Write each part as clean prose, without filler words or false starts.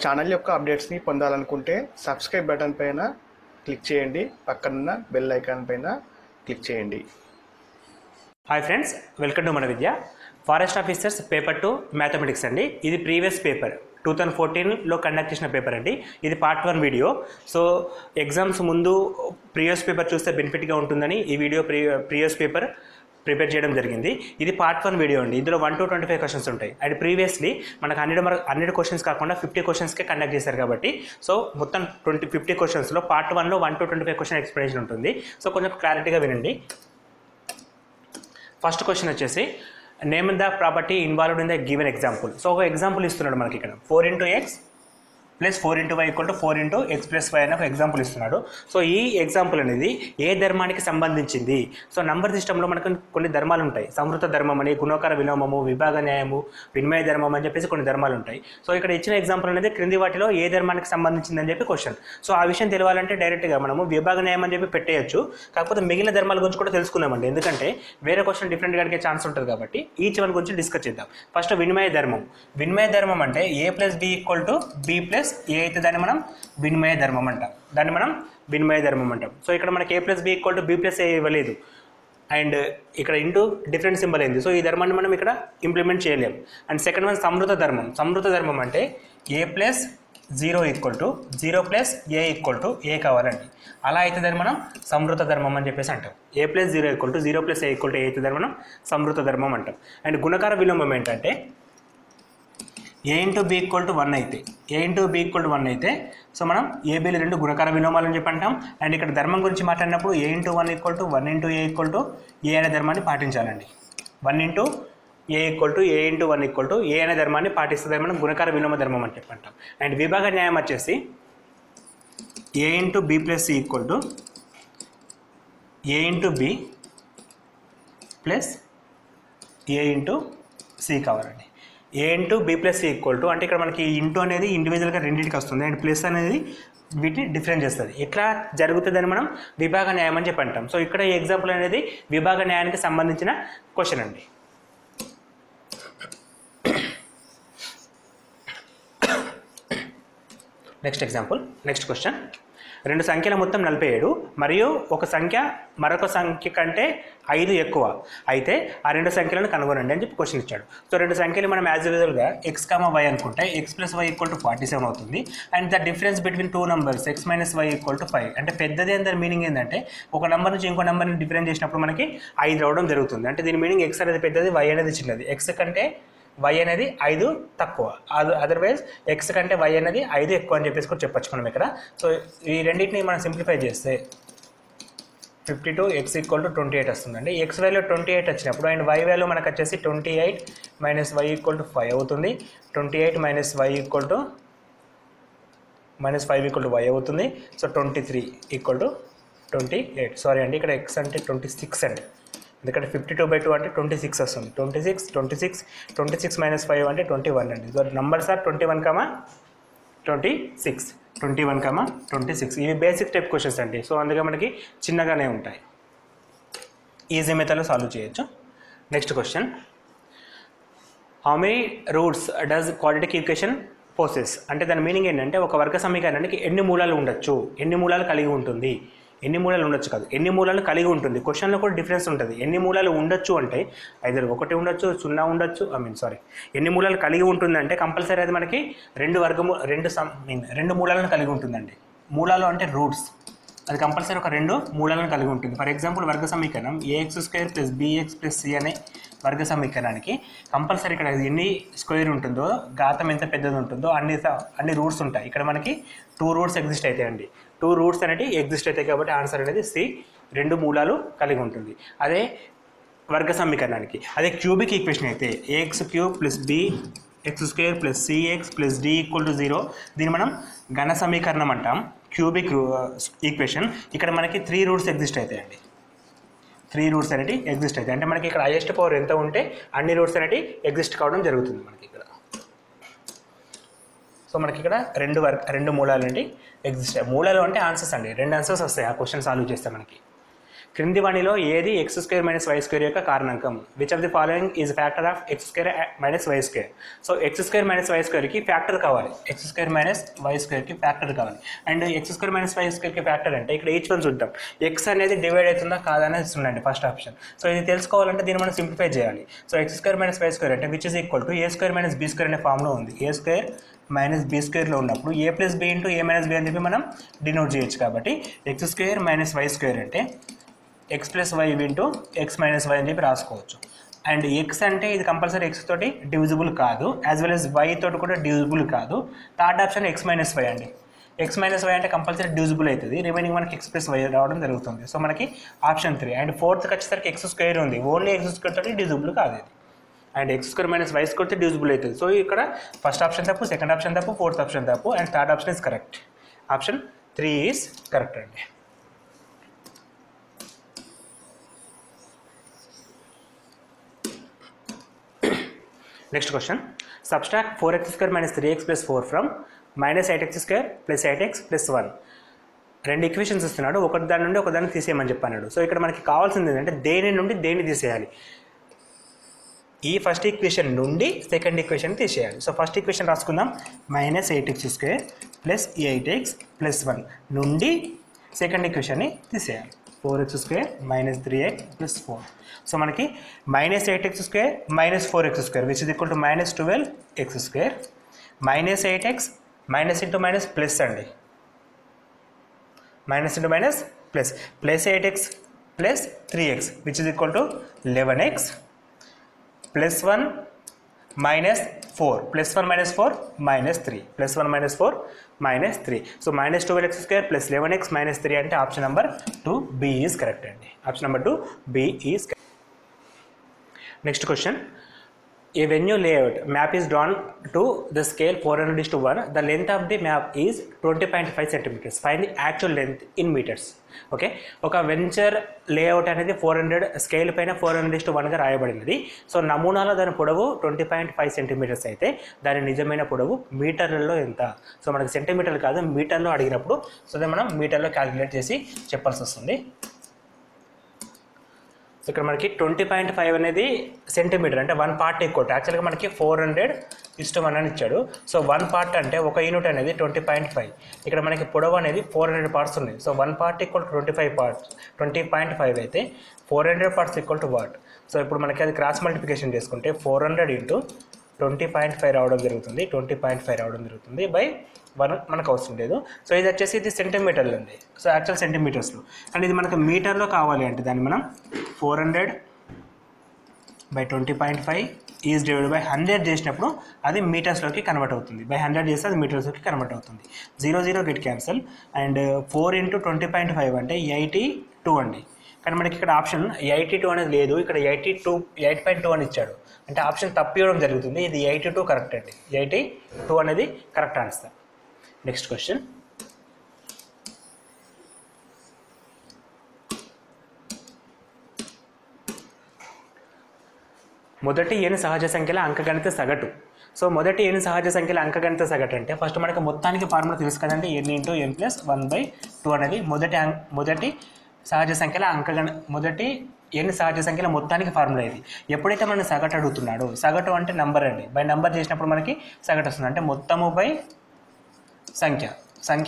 Channel యొక్క అప్డేట్స్ని పొందాలనుకుంటే subscribe button పైన క్లిక్ చేయండి, పక్కనున్న బెల్ ఐకాన్ పైన క్లిక్ చేయండి. హాయ్ ఫ్రెండ్స్, వెల్కమ్ టు మన విద్య. ఫారెస్ట్ ఆఫీసర్స్ పేపర్ 2 మ్యాథమెటిక్స్ అండి. ఇది ప్రీవియస్ పేపర్ 2014లో కండక్ట్ చేసిన పేపర్ అండి. ఇది పార్ట్ 1 వీడియో. సో ఎగ్జామ్స్ ముందు ప్రీవియస్ పేపర్ చూస్తే బెనిఫిట్గా ఉంటుందని ఈ వీడియో ప్రీవియస్ పేపర్ ప్రిపేర్ చేయడం జరిగింది. ఇది పార్ట్ 1 వీడియో అండి. ఇందులో 1 to 25 క్వశ్చన్స్ ఉంటాయి. అండ్ ప్రీవియస్లీ మనకు 100 క్వశ్చన్స్ కాకుండా 50 క్వశ్చన్స్కే కండక్ట్ చేశారు కాబట్టి సో మొత్తం 50 క్వశ్చన్స్లో పార్ట్ 1లో 1 to 25 క్వశ్చన్ ఎక్స్ప్లెనేషన్ ఉంటుంది. సో కొంచెం క్లారిటీగా వినండి. ఫస్ట్ క్వశ్చన్ వచ్చేసి name the property involved in the given example. So ఒక ఎగ్జాంపుల్ ఇస్తున్నాడు మనకి ఇక్కడ 4x + 4y = 4x + y అని ఒక ఎగ్జాంపుల్ ఇస్తున్నాడు. సో ఈ ఎగ్జాంపుల్ అనేది ఏ ధర్మానికి సంబంధించింది? సో నంబర్ సిస్టంలో మనకు కొన్ని ధర్మాలు ఉంటాయి. సంవృత ధర్మం అని, గుణకార విలోమము, విభాగ న్యాయము, వినిమయ ధర్మం అని చెప్పేసి కొన్ని ధర్మాలు ఉంటాయి. సో ఇక్కడ ఇచ్చిన ఎగ్జాంపుల్ అనేది క్రింది వాటిలో ఏ ధర్మానికి సంబంధించింది అని చెప్పి క్వశ్చన్. సో ఆ విషయం తెలియాలంటే డైరెక్ట్గా మనము విభాగ న్యాయం అని చెప్పి పెట్టేయచ్చు. కాకపోతే మిగిలిన ధర్మాల గురించి కూడా తెలుసుకుందామండి, ఎందుకంటే వేరే క్వశ్చన్ డిఫరెంట్గా అడిగే ఛాన్స్ ఉంటుంది కాబట్టి ఈచ్ వన్ గురించి డిస్కస్ చేద్దాం. ఫస్ట్ వినిమయ ధర్మం. వినిమయ ధర్మం అంటే a + b = b + a అయితే దాన్ని మనం వినిమయ ధర్మం అంటాం. సో ఇక్కడ మనకి a + b = b + a ఇవ్వలేదు అండ్ ఇక్కడ ఇంటూ డిఫరెంట్ సింబల్ అయింది. సో ఈ ధర్మాన్ని మనం ఇక్కడ ఇంప్లిమెంట్ చేయలేం. అండ్ సెకండ్ వన్ సంవృత ధర్మం. సంవృత ధర్మం అంటే a + 0 = 0 + a = a కావాలండి. అలా అయితే దాన్ని మనం సంవృత ధర్మం అని చెప్పేసి అంటాం. a + 0 = 0 + a = a అయితే దాన్ని మనం సంవృత ధర్మం అంటాం. అండ్ గుణకార విలోమం ఏంటంటే a × b = 1 అయితే సో మనం ఏబీలు 2 గుణకార విలోమాలు అని చెప్పి అంటాం. అండ్ ఇక్కడ ధర్మం గురించి మాట్లాడినప్పుడు a × 1 = 1 × a = a అనే ధర్మాన్ని పాటించాలండి. 1 × a = a × 1 = a అనే ధర్మాన్ని పాటిస్తుంది మనం గుణకార విలోమ ధర్మం అని చెప్పి అంటాం. అండ్ విభాగ న్యాయం వచ్చేసి a × b + c = a × b + a × c కావాలండి. a × b + c = అంటే ఇక్కడ మనకి ఇంటూ అనేది ఇండివిజువల్గా రెండింటికి వస్తుంది అండ్ ప్లస్ అనేది వీటిని డిఫరెన్స్ చేస్తుంది. ఎట్లా జరుగుతుందని మనం విభాగ న్యాయం అని చెప్పి అంటాం. సో ఇక్కడ ఈ ఎగ్జాంపుల్ అనేది విభాగ న్యాయానికి సంబంధించిన క్వశ్చన్ అండి. Next question. 2 సంఖ్యల మొత్తం 47 మరియు ఒక సంఖ్య మరొక సంఖ్య కంటే 5 ఎక్కువ అయితే ఆ 2 సంఖ్యలను కనుగొనండి అని చెప్పి క్వశ్చన్ ఇచ్చాడు. సో 2 సంఖ్యలు మనం యాజ్ యూజువల్గా x, y అనుకుంటే x + y = 47 అవుతుంది. And the difference between 2 numbers x - y = 5. అంటే పెద్దది అని దాని మీనింగ్ ఏంటంటే ఒక నెంబర్ నుంచి ఇంకో నెంబర్ని డిఫరెన్స్ చేసినప్పుడు మనకి 5 రావడం జరుగుతుంది. అంటే దీని మీనింగ్ x అనేది పెద్దది, y అనేది చిన్నది. x కంటే y అనేది 5 తక్కువ, అదర్వైజ్ x కంటే y అనేది 5 ఎక్కువ అని చెప్పేసి కూడా చెప్పచ్చు మనం ఇక్కడ. సో ఈ రెండింటిని మనం సింప్లిఫై చేస్తే 52x = 28 వస్తుందండి. x వాల్యూ 28 వచ్చినప్పుడు అండ్ y వాల్యూ మనకు వచ్చేసి 28 - y = 5 అవుతుంది. 28 - y = y అవుతుంది. సో 23 = 28. సారీ అండి, ఇక్కడ x అంటే 26 అండి, ఎందుకంటే 52/2 అంటే 26 వస్తుంది. 26 - 5 అంటే 21 అండి. So numbers are 21, 26. ఇవి బేసిక్ టైప్ క్వశ్చన్స్ అండి. సో అందుకే మనకి చిన్నగానే ఉంటాయి, ఈజీ మెథడ్లో సాల్వ్ చేయొచ్చు. Next question. How many roots does quadratic equation possess? అంటే దాని మీనింగ్ ఏంటంటే ఒక వర్గ సమీకరణానికి ఎన్ని మూలాలు ఉండొచ్చు, ఎన్ని మూలాలు కలిగి ఉంటుంది, ఎన్ని మూలాలు ఉండొచ్చు కాదు, ఎన్ని మూలాలు కలిగి ఉంటుంది. క్వశ్చన్లో కూడా డిఫరెన్స్ ఉంటుంది. ఎన్ని మూలాలు ఉండొచ్చు అంటే ఐదర్ 1 ఉండొచ్చు, 0 ఉండొచ్చు. ఎన్ని మూలాలు కలిగి ఉంటుందంటే కంపల్సరీ అది మనకి 2 మూలాలను కలిగి ఉంటుందండి. మూలాలు అంటే రూట్స్, అది కంపల్సరీ ఒక 2 మూలాలను కలిగి ఉంటుంది. ఫర్ ఎగ్జాంపుల్ వర్గ సమీకరణం ax² + bx + c అనే వర్గ సమీకరణానికి కంపల్సరీ ఇక్కడ ఎన్ని స్క్వేర్ ఉంటుందో, ఘాతం ఎంత పెద్దది ఉంటుందో అన్ని రూట్స్ ఉంటాయి. ఇక్కడ మనకి 2 రూట్స్ ఎగ్జిస్ట్ అవుతాయండి. 2 రూట్స్ అనేవి ఎగ్జిస్ట్ అవుతాయి కాబట్టి ఆన్సర్ అనేది C, 2 మూలాలు కలిగి ఉంటుంది. అదే వర్గ సమీకరణానికి. అదే క్యూబిక్ ఈక్వేషన్ అయితే ax³ + bx² + cx + d = 0. దీన్ని మనం ఘన సమీకరణం అంటాం, క్యూబిక్ ఈక్వేషన్. ఇక్కడ మనకి 3 రూట్స్ ఎగ్జిస్ట్ అవుతాయండి. 3 రూట్స్ అనేవి ఎగ్జిస్ట్ అవుతాయి. అంటే మనకి ఇక్కడ హైయెస్ట్ పవర్ ఎంత ఉంటే అన్ని రూట్స్ అనేవి ఎగ్జిస్ట్ కావడం జరుగుతుంది మనకి ఇక్కడ. సో మనకి ఇక్కడ 2 మూలాలు అంటే ఎగ్జిస్ట్. మూలాలు అంటే ఆన్సర్స్ అండి, 2 ఆన్సర్స్ వస్తాయి ఆ క్వశ్చన్ సాల్వ్ చేస్తే మనకి. క్రింది వాణిలో ఏది x² - y² యొక్క కారణాంకం? Which of the following is factor of x² - y²? So x² - y²కి ఫ్యాక్టర్ కావాలి, x² - y²కి ఫ్యాక్టర్ కావాలి. అండ్ x² - y²కి ఫ్యాక్టర్ అంటే ఇక్కడ ఈచ్ వన్ చూద్దాం. x అనేది డివైడ్ అవుతుందా కాదా అనేది చూడండి ఫస్ట్ ఆప్షన్. సో ఇది తెలుసుకోవాలంటే దీన్ని మనం సింప్లిఫై చేయాలి. సో x² - y² అంటే which is equal to a² - b² అనే ఫామ్లో ఉంది. a² - b² ఉన్నప్పుడు a + b × a - b అని చెప్పి మనం డినోట్ చేయొచ్చు. కాబట్టి x² - y² అంటే x + y × x - y అని చెప్పి రాసుకోవచ్చు. అండ్ x అంటే ఇది కంపల్సరీ x తోటి డివిజిబుల్ కాదు, యాజ్ వెల్ as y తోటి కూడా డివిజిబుల్ కాదు. థర్డ్ ఆప్షన్ x - y అండి. x - y అంటే కంపల్సరీ డివిజిబుల్ అవుతుంది, రిమైనింగ్ మనకి x + y రావడం జరుగుతుంది. సో మనకి ఆప్షన్ 3. అండ్ ఫోర్త్కి వచ్చేసరికి x² ఉంది, ఓన్లీ x² తోటి డివిజిబుల్ కాదు ఇది. అండ్ x² - y² డివిజిబుల్ అవుతుంది. సో ఇక్కడ ఫస్ట్ ఆప్షన్ తప్పు, సెకండ్ ఆప్షన్ తప్పు, ఫోర్త్ ఆప్షన్ తప్పు, and third option is correct. Option 3 is correct అండి. Next question. Subtract 4x² - 3x + 4 from -8x² + 8x + 1. రెండు ఈక్వేషన్స్ ఇస్తున్నాడు, ఒకటి దాని నుండి ఒక దాన్ని తీసేయమని చెప్పన్నాడు. సో ఇక్కడ మనకి కావాల్సింది ఏంటంటే దేని నుండి దేన్ని తీసేయాలి. ఈ ఫస్ట్ ఈక్వేషన్ నుండి సెకండ్ ఈక్వేషన్ తీసేయాలి. సో ఫస్ట్ ఈక్వేషన్ రాసుకుందాం. -8x² + 8x + 1 నుండి సెకండ్ ఈక్వేషన్ని తీసేయాలి. 4x² - 3x + 4. సో మనకి -8x² - 4x² which is equal to -12x², -8x minus into minus plus అండి, minus into minus plus, +8x + 3x which is equal to 11x +1 - 4 +1 - 4 -3 +1 - 4 -3. So -12x² + 11x -3 అంటే option number 2 B is correct అండి. Option number 2 B is correct. Next question. A venue layout map is drawn to the scale 400:1. The length of the map is 20.5 centimeters. Find the actual length in meters. Okay, ఒక venture layout అనేది 400 scale పైన 400:1గా రాయబడినది. So నమూనాలో దాని పొడవు 20.5 centimetres అయితే దాని నిజమైన పొడవు మీటర్లలో ఎంత? సో మనకి సెంటీమీటర్లు కాదు మీటర్లో అడిగినప్పుడు సో అది మనం మీటర్లో క్యాలిక్యులేట్ చేసి చెప్పాల్సి వస్తుంది. ఇక్కడ మనకి 20.5 అనేది సెంటీమీటర్ అంటే 1 పార్ట్ ఎక్కువ. యాక్చువల్గా మనకి 400:1 అని ఇచ్చాడు. సో 1 పార్ట్ అంటే ఒక యూనిట్ అనేది 20.5. ఇక్కడ మనకి పొడవు అనేది 400 పార్ట్స్ ఉన్నాయి. So 1 part = 25 parts. 20.5 అయితే 400 పార్ట్స్ = వాట్? సో ఇప్పుడు మనకి అది క్రాస్ మల్టిప్లికేషన్ చేసుకుంటే 400 × 20.5 రావడం జరుగుతుంది, 20.5 రావడం జరుగుతుంది బై 1 మనకు అవసరం లేదు. సో ఇది వచ్చేసి ఇది సెంటీమీటర్లు ఉంది. సో యాక్చువల్ సెంటీమీటర్స్లో, అండ్ ఇది మనకు మీటర్లో కావాలి అంటే దాన్ని మనం 400/20.5 ఈజ్ డివైడెడ్ బై 100 చేసినప్పుడు అది మీటర్స్లోకి కన్వర్ట్ అవుతుంది. బై 100 చేస్తే అది మీటర్స్లోకి కన్వర్ట్ అవుతుంది. 0 0 గెట్ క్యాన్సల్. అండ్ 4 × 20.5 అంటే 82 అండి. కానీ మనకి ఇక్కడ ఆప్షన్ 82 అనేది లేదు, ఇక్కడ 8.2 అని ఇచ్చాడు. అంటే ఆప్షన్ తప్పివ్వడం జరుగుతుంది. ఇది 82 కరెక్ట్ అండి. 82 అనేది కరెక్ట్ ఆన్సర్. Next question. మొదటి n సహజ సంఖ్యల అంకగణిత సగటు. సో మొదటి n సహజ సంఖ్యల అంకగణిత సగటు అంటే ఫస్ట్ మనకి మొత్తానికి ఫార్ములా తెలుసు కదండి, n × n + 1/2 అనేది మొదటి సహజ సంఖ్యల మొదటి n సహజ సంఖ్యల మొత్తానికి ఫార్ములా ఇది. ఎప్పుడైతే మనం సగటు అడుగుతున్నాడో, సగటు అంటే నంబర్ అండి, బై నంబర్ చేసినప్పుడు మనకి సగటు వస్తుంది. అంటే మొత్తము బై సంఖ్య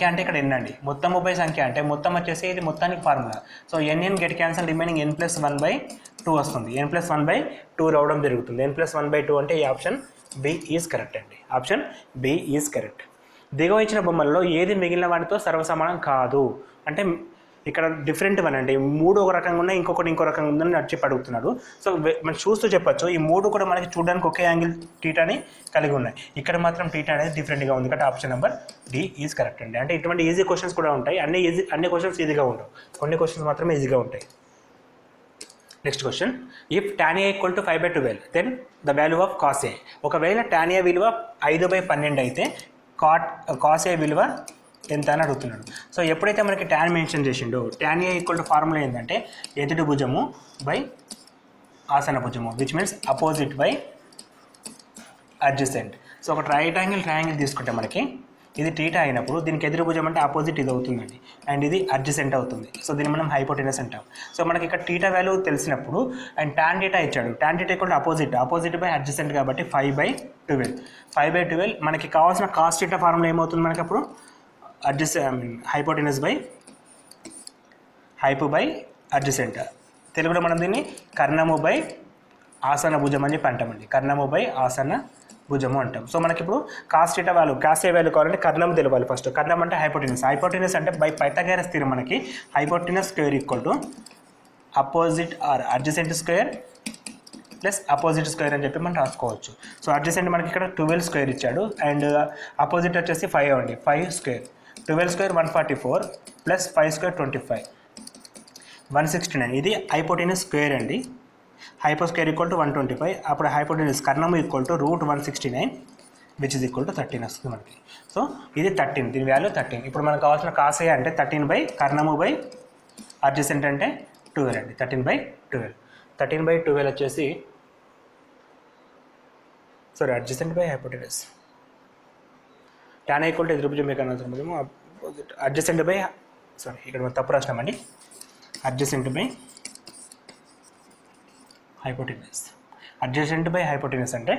అంటే ఇక్కడ n అండి, మొత్తము బై సంఖ్య అంటే మొత్తం వచ్చేసి ఇది మొత్తానికి formula. So n get cancel, remaining n + 1/2 వస్తుంది. n + 1/2 రావడం జరుగుతుంది. n + 1/2 అంటే ఈ ఆప్షన్ B ఈజ్ కరెక్ట్ అండి. Option B is correct. దిగువ ఇచ్చిన బొమ్మల్లో ఏది మిగిలిన వాటితో సర్వసమానం కాదు అంటే ఇక్కడ డిఫరెంట్ వన్ అండి. 3 ఒక రకంగా ఉన్నాయి, ఇంకొకటి ఇంకో రకంగా ఉందని చెప్పి అడుగుతున్నాడు. సో మనం చూస్తూ చెప్పచ్చు ఈ 3 కూడా మనకి చూడడానికి ఒకే యాంగిల్ టీటాని కలిగి ఉన్నాయి. ఇక్కడ మాత్రం టీటా అనేది డిఫరెంట్గా ఉంది. కాబట్టి option number D is correct అండి. అంటే ఇటువంటి ఈజీ క్వశ్చన్స్ కూడా ఉంటాయి, అన్ని క్వశ్చన్స్ ఈజీగా ఉండవు, కొన్ని క్వశ్చన్స్ మాత్రమే ఈజీగా ఉంటాయి. Next question. If tan A = 5/12 then the value of cos A. ఒకవేళ tan A విలువ 5/12 అయితే cos A విలువ ఎంత అని అడుగుతున్నాడు. సో ఎప్పుడైతే మనకి tan మెన్షన్ చేసిండో, tan A = ఫార్ములా ఏంటంటే ఎదుటి భుజము బై ఆసన భుజము, which means opposite by adjacent. So ఒక ట్రయాంగిల్ తీసుకుంటే మనకి ఇది టీటా అయినప్పుడు దీనికి ఎదురు భుజం అంటే ఆపోజిట్ ఇది అవుతుందండి, అండ్ ఇది అడ్జసెంట్ అవుతుంది. సో దీన్ని మనం హైపోటెనస్ అంటాం. సో మనకి ఇక్కడ టీటా వాల్యూ తెలిసినప్పుడు అండ్ టాన్ టీటా ఇచ్చాడు, tan theta equal opposite by adjacent కాబట్టి 5/12 మనకి కావాల్సిన కాస్ టీటా ఫార్ములా ఏమవుతుంది మనకి అప్పుడు hypotenuse by hype by adjacent. తెలుగులో మనం దీన్ని కర్ణము బై ఆసన భుజం అని చెప్పి అంటామండి, కర్ణము బై ఆసన భుజము అంటాం. సో మనకి ఇప్పుడు కాస్ టీటా వాల్యూ కావాలంటే కర్ణం తెలియాలి ఫస్ట్. కర్ణం అంటే హైపోటెనస్ అంటే బై పైథాగరస్ థియరం మనకి hypotenuse square equal to opposite or adjacent square plus opposite square అని చెప్పి మనం రాసుకోవచ్చు. సో అడ్జసెంట్ మనకి ఇక్కడ 12 స్క్వేర్ ఇచ్చాడు అండ్ అపోజిట్ వచ్చేసి 5 అండి, 5 స్క్వేర్. 12 square 144 plus 5 square 25 169. ఇది హైపోటెనస్ స్క్వేర్ అండి. Hypo square equal to 125. అప్పుడు హైపోటెనస్ కర్ణము equal to √169 which is equal to 13 వస్తుంది మనకి. సో ఇది 13, దీని వాల్యూ 13. ఇప్పుడు మనకు కావాల్సిన కాస్ ఏ అంటే 13 బై కర్ణము బై అడ్జసెంట్ అంటే 12 అండి, 13/12 వచ్చేసి adjacent by hypotenuse. Tan equal to ఎదురు భుజం కన్నా అడ్జసెంట్ బై ఇక్కడ మనం తప్పు రాసినామండి, adjacent by hypotenuse. Adjacent by hypotenuse అంటే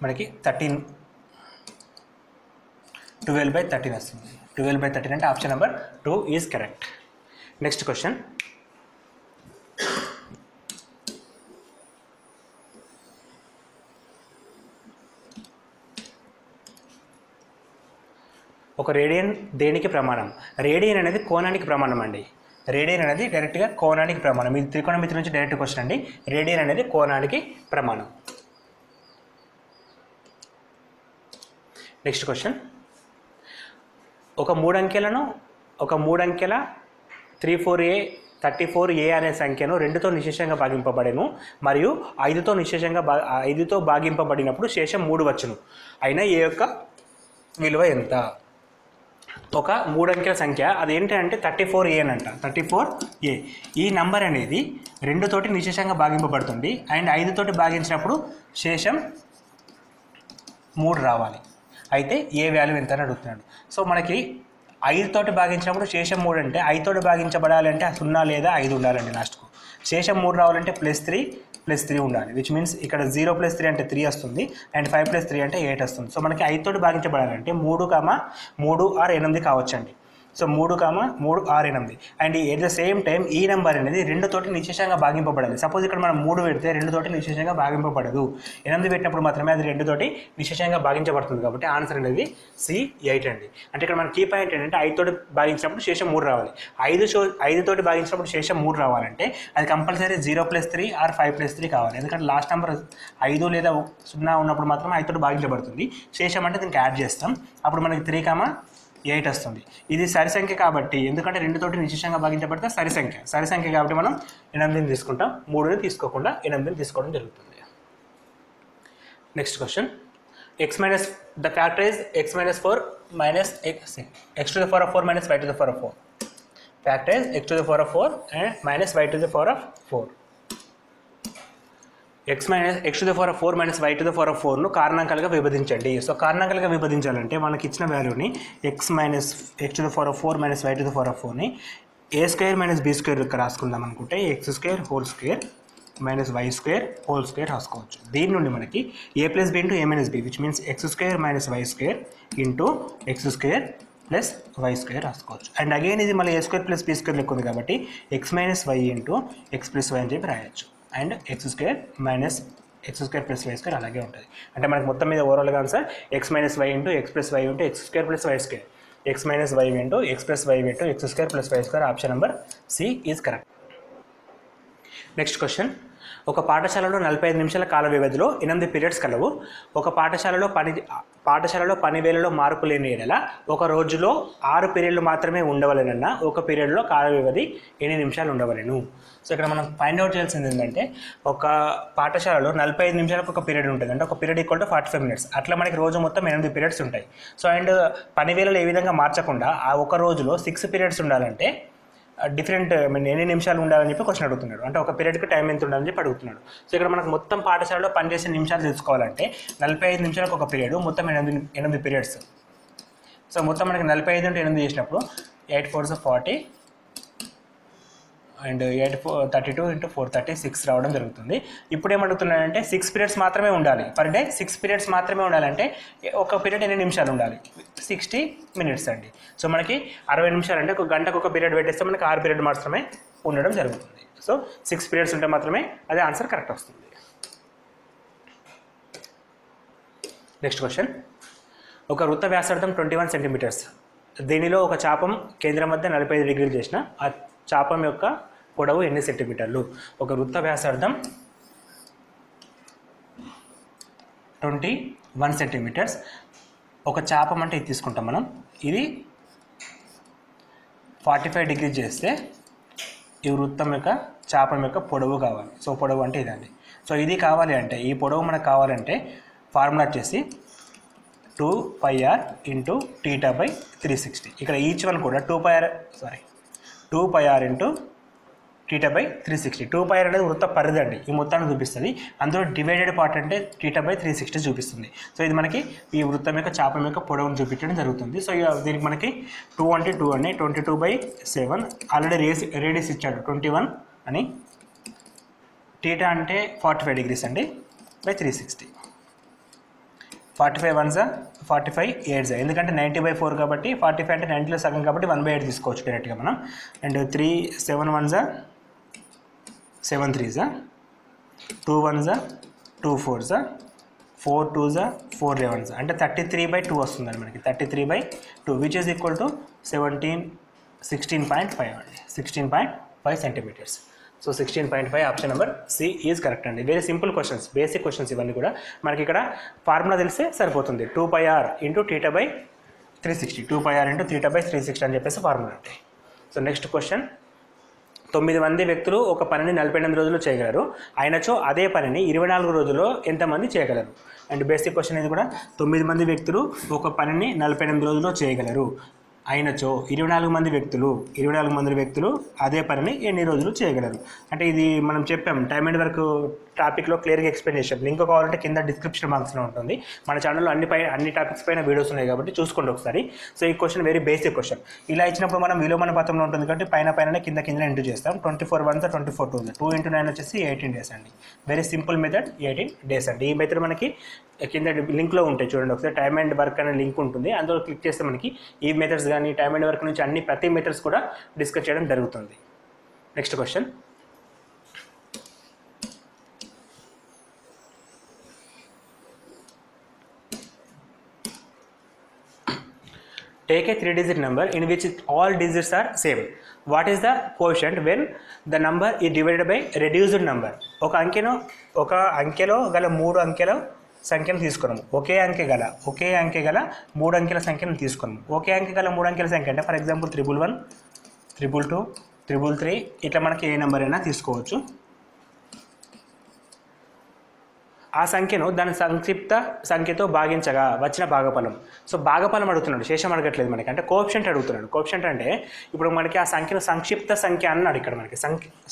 మనకి 12/13 వస్తుంది. 12/13 అంటే option number 2 is correct. Next question. ఒక రేడియన్ దేనికి ప్రమాణం? రేడియన్ అనేది కోణానికి ప్రమాణం అండి. రేడియన్ అనేది డైరెక్ట్గా కోణానికి ప్రమాణం. ఇది త్రికోణమితి నుంచి డైరెక్ట్ క్వశ్చన్ అండి. రేడియన్ అనేది కోణానికి ప్రమాణం. Next question. ఒక మూడు అంకెల 34a అనే సంఖ్యను 2తో నిశేషంగా భాగింపబడెను మరియు 5తో భాగింపబడినప్పుడు శేషం 3 వచ్చును. అయినా a యొక్క విలువ ఎంత? ఒక 3 అంకెల సంఖ్య అదేంటంటే 34a అని అంట. 34a ఈ నంబర్ అనేది 2తోటి నిశేషంగా భాగింపబడుతుంది అండ్ 5తోటి భాగించినప్పుడు శేషం 3 రావాలి. అయితే ఏ వాల్యూ ఎంత అని అడుగుతున్నాడు. సో మనకి 5తోటి భాగించినప్పుడు శేషం 3 అంటే 5తోటి భాగించబడాలంటే 0 లేదా 5 ఉండాలండి లాస్ట్కు. శేషం 3 రావాలంటే +3 ఉండాలి. విచ్ మీన్స్ ఇక్కడ 0 + 3 అంటే 3 వస్తుంది అండ్ 5 + 3 అంటే 8 వస్తుంది. సో మనకి 5తోటి భాగించబడాలంటే 3, 3 or 8 కావచ్చండి. సో 3, 3 or 8 and at the same time ఈ నెంబర్ అనేది 2తోటి నిశేషంగా భాగింపబడాలి. సపోజ్ ఇక్కడ మనం 3 పెడితే 2తోటి నిశేషంగా భాగింపబడదు. 8 పెట్టినప్పుడు మాత్రమే అది 2తోటి నిశేషంగా భాగించబడుతుంది. కాబట్టి ఆన్సర్ అనేది C8 అండి. అంటే ఇక్కడ మన కీ పాయింట్ ఏంటంటే 5తోటి భాగించినప్పుడు శేషం 3 రావాలి. 5తోటి భాగించినప్పుడు శేషం 3 రావాలంటే అది కంపల్సరీ 0 + 3 or 5 + 3 కావాలి. ఎందుకంటే లాస్ట్ నెంబర్ 5 లేదా 0 ఉన్నప్పుడు మాత్రమే 5తోటి భాగించబడుతుంది. శేషం అంటే దీనికి యాడ్ చేస్తాం. అప్పుడు మనకి 3, 8 వస్తుంది. ఇది సరి సంఖ్య కాబట్టి, ఎందుకంటే 2తోటి నిశేషంగా భాగించబడితే సరి సంఖ్య కాబట్టి మనం 8ని తీసుకుంటాం. 3ని తీసుకోకుండా 8ని తీసుకోవడం జరుగుతుంది. Next question. the factor is x minus 4 minus x to the power of 4 minus y to the power of 4. Factor is x to the power of 4 and minus y to the power of 4. x to the power of 4 minus y to the power of 4ను కారణాంకాలుగా విభజించండి. So కారణాంకాలుగా విభజించాలంటే మనకి ఇచ్చిన వాల్యూని x to the power of 4 minus y to the power of 4ని a² - b² లెక్క రాసుకుందాం అనుకుంటే x² whole square minus y² whole square రాసుకోవచ్చు. దీని నుండి మనకి a + b * a - b which means x² - y² into x² plus y² రాసుకోవచ్చు. And again ఇది మళ్ళీ a² + b² లెక్క ఉంది కాబట్టి x - y into x + y అని చెప్పి రాయొచ్చు. అండ్ x² plus y² అలాగే ఉంటుంది. అంటే మనకి మొత్తం మీద ఓవరాల్గా answer x - y into x + y into x² plus y². x - y into x plus y into x² plus y². Option number C is correct. Next question. ఒక పాఠశాలలో 45 నిమిషాల కాల వ్యవధిలో 8 పీరియడ్స్ కలవు. ఒక పాఠశాలలో పని వేళలో మార్పు లేని ఎడల ఒక రోజులో 6 పీరియడ్లు మాత్రమే ఉండవలెనన్నా ఒక పీరియడ్లో కాల వ్యవధి ఎన్ని నిమిషాలు ఉండవలెను? సో ఇక్కడ మనం ఫైండ్ అవుట్ చేయాల్సింది ఏంటంటే ఒక పాఠశాలలో 45 నిమిషాలకు ఒక పీరియడ్ ఉంటుంది. అంటే ఒక పీరియడ్ ఈక్వల్ టు 45 minutes. అట్లా మనకి రోజు మొత్తం 8 పీరియడ్స్ ఉంటాయి. సో అండ్ పని వేళలు ఏ విధంగా మార్చకుండా ఆ ఒక రోజులో 6 పీరియడ్స్ ఉండాలంటే డిఫరెంట్ ఎన్ని నిమిషాలు ఉండాలని చెప్పి క్వశ్చన్ అడుగుతున్నాడు. అంటే ఒక పీరియడ్కి టైం ఎంత ఉండాలని చెప్పి అడుగుతున్నాడు. సో ఇక్కడ మనకు మొత్తం పాఠశాలలో పనిచేసే నిమిషాలు తెలుసుకోవాలంటే 45 నిమిషాలకు ఒక పీరియడ్, మొత్తం 8 పీరియడ్స్. సో మొత్తం మనకి 45 into 8 చేసినప్పుడు 8 4s 40 అండ్ 8 32 into 4 36 రావడం జరుగుతుంది. ఇప్పుడు ఏమడుగుతున్నాడంటే 6 పీరియడ్స్ మాత్రమే ఉండాలి పర్ డే. 6 పీరియడ్స్ మాత్రమే ఉండాలంటే ఒక పీరియడ్ ఎన్ని నిమిషాలు ఉండాలి? 60 minutes అండి. సో మనకి 60 నిమిషాలు అంటే ఒక గంటకు ఒక పీరియడ్ పెట్టేస్తే మనకి 6 పీరియడ్ మాత్రమే ఉండడం జరుగుతుంది. సో 6 పీరియడ్స్ ఉంటే మాత్రమే అదే ఆన్సర్ కరెక్ట్ వస్తుంది. Next question. ఒక వృత్త వ్యాసార్థం 21 సెంటీమీటర్స్. దీనిలో ఒక చాపం కేంద్రం వద్ద 45 డిగ్రీలు చేసిన ఆ చాపం యొక్క పొడవు ఎన్ని సెంటీమీటర్లు? ఒక వృత్త వ్యాసార్థం 21 సెంటీమీటర్స్. ఒక చాపం అంటే ఇది తీసుకుంటాం మనం. ఇది 45 డిగ్రీ చేస్తే ఈ వృత్తం యొక్క చాపం యొక్క పొడవు కావాలి. సో పొడవు అంటే ఇదండి. సో ఇది కావాలి అంటే, ఈ పొడవు మనకు కావాలంటే ఫార్ములా వచ్చేసి 2πr into θ/360. ఇక్కడ ఈచ్ వన్ కూడా 2πr into θ/360. 2πr అనేది వృత్త పరిధి అండి, ఈ మొత్తాన్ని చూపిస్తుంది. అందులో డివైడెడ్ పార్ట్ అంటే θ/360 చూపిస్తుంది. సో ఇది మనకి ఈ వృత్తం యొక్క చాపం యొక్క పొడవును చూపించడం జరుగుతుంది. సో దీనికి మనకి 2 అంటే 2 అని 22/7 ఆల్రెడీ రేడియస్ ఇచ్చాడు 21 అని. θ అంటే 45 degrees అండి /360. 45 1s 45 8s, ఎందుకంటే 90/4 కాబట్టి 45 అంటే 90లో సగం కాబట్టి 1/8 తీసుకోవచ్చు డైరెక్ట్గా మనం. And 3 7 1s 7 3s, 2 1s 2 4s, 4 2s 4 11s అంటే 33/2 వస్తుందండి మనకి. 33/2 విచ్ ఈజ్ ఈక్వల్ టు 16.5 అండి. 16.5 centimetres. So 16.5 option number C is correct అండి. Very simple questions, basic questions ఇవన్నీ కూడా. మనకి ఇక్కడ ఫార్ములా తెలిస్తే సరిపోతుంది. 2πr into θ/360. 2πr into θ/360 అని చెప్పేసి ఫార్ములా అంటే. So next question. 9 మంది వ్యక్తులు ఒక పనిని 48 రోజులు చేయగలరు. అయినచో అదే పనిని 24 రోజుల్లో ఎంతమంది చేయగలరు? అండ్ బేసిక్ క్వశ్చన్ ఇది కూడా. 9 మంది వ్యక్తులు ఒక పనిని 48 రోజుల్లో చేయగలరు. అయినచో 24 మంది వ్యక్తులు అదే పనిని ఎన్ని రోజులు చేయగలరు? అంటే ఇది మనం చెప్పాం టైమ్ అండ్ వర్క్ టాపిక్లో క్లియర్గా ఎక్స్ప్లెయిన్ చేసాం. లింక్ కావాలంటే కింద డిస్క్రిప్షన్ బాక్స్లో ఉంటుంది. మన ఛానల్లో అన్ని టాపిక్స్ పైన వీడియోస్ ఉన్నాయి కాబట్టి చూసుకోండి ఒకసారి. సో ఈ క్వశ్చన్ వెరీ బేసిక్ క్వశ్చన్. ఇలా ఇచ్చినప్పుడు మనం విలోమన పత్రంలో ఉంటుంది కాబట్టి పైన కింద ఎంటర్ చేస్తాం. 24 1s 24 2s, 2 into 9 వచ్చేసి 18 days అండి. వెరీ సింపుల్ మెథడ్, 18 days అండి. ఈ మెథడ్ మనకి కింద లింక్లో ఉంటాయి చూడండి ఒకసారి. టైమ్ అండ్ వర్క్ అనే లింక్ ఉంటుంది, అందులో క్లిక్ చేస్తే మనకి ఈ మెథడ్స్ కానీ టైమ్ అండ్ వర్క్ నుంచి ప్రతి మెథడ్స్ కూడా డిస్కస్ చేయడం జరుగుతుంది. Next question. Take a 3-digit number in which all digits are same. What is the quotient when the number is divided by reduced number? ఒక అంకెలో గల 3 అంకెల సంఖ్యను తీసుకున్నాము. ఒకే అంకె గల 3 అంకెల సంఖ్యను తీసుకున్నాము. ఒకే అంకె గల 3 అంకెల సంఖ్య అంటే ఫర్ ఎగ్జాంపుల్ 111 222 333 ఇట్లా మనకి ఏ నెంబర్ అయినా తీసుకోవచ్చు. ఆ సంఖ్యను దాని సంక్షిప్త సంఖ్యతో భాగించగా వచ్చిన భాగఫలం. సో భాగఫలం అడుగుతున్నాడు, శేషం అడగట్లేదు మనకి. అంటే కోఎఫిషియంట్ అడుగుతున్నాడు. కోఎఫిషియంట్ అంటే ఇప్పుడు మనకి ఆ సంఖ్యను సంక్షిప్త సంఖ్య అన్నాడు. ఇక్కడ మనకి